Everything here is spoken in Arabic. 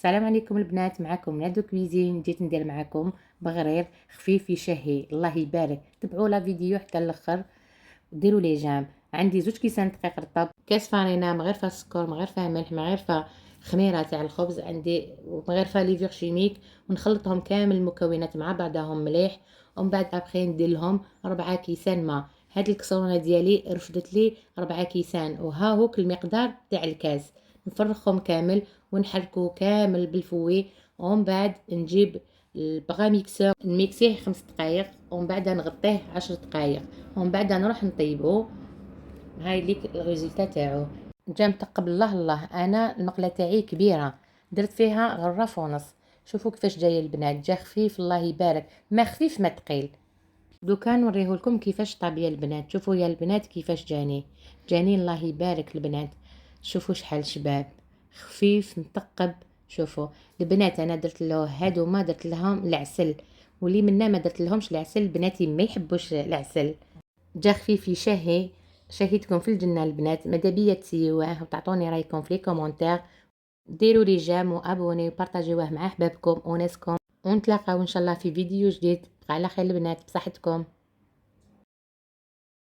السلام عليكم البنات، معكم ندى كويزين. جيت ندير معكم بغرير خفيف يشهي. الله يبارك، تبعوا لا فيديو حتى الاخر وديروا لي جام. عندي 2 كيسان دقيق رطب، كاس فارينه، مغرفه سكر، مغرفه ملح، مغرفه خميره تاع الخبز عندي، ومغرفه ليفور شيميك. ونخلطهم كامل المكونات مع بعضهم مليح، ومن بعد ابخي ندير لهم 4 كيسان ماء. هاد الكسرونه ديالي رفدت لي 4 كيسان، وها هوك المقدار تاع الكاس. نفرغهم كامل ونحركو كامل بالفوي، ومن بعد نجيب البغا ميكسور نميكسيه 5 دقائق، ومن بعد نغطيه 10 دقائق، ومن بعد نروح نطيبو. هاي ليك الريزلتا تاعو. جا متقب الله. انا المقله تاعي كبيره، درت فيها غرف ونص. شوفوا كيفاش جاي البنات، جا خفيف الله يبارك، ما خفيف ما تقيل. دوكا نوريه لكم كيفاش طاب يا البنات. شوفوا يا البنات كيفاش جاني الله يبارك البنات. شوفوا شحال شباب، خفيف متقب. شوفوا البنات، انا درت له هادو ما درت لهم العسل، واللي منا ما درت لهمش العسل بناتي ما يحبوش العسل. جا خفيف يشهي. شهيتكم في الجنه البنات، مادابيا تسيوه وتعطوني رايكم في لي كومونتير. ديروا لي جام وابوني وبارطاجيوه مع احبابكم وناسكم، ونتلاقاو ان شاء الله في فيديو جديد. على خير البنات، بصحتكم.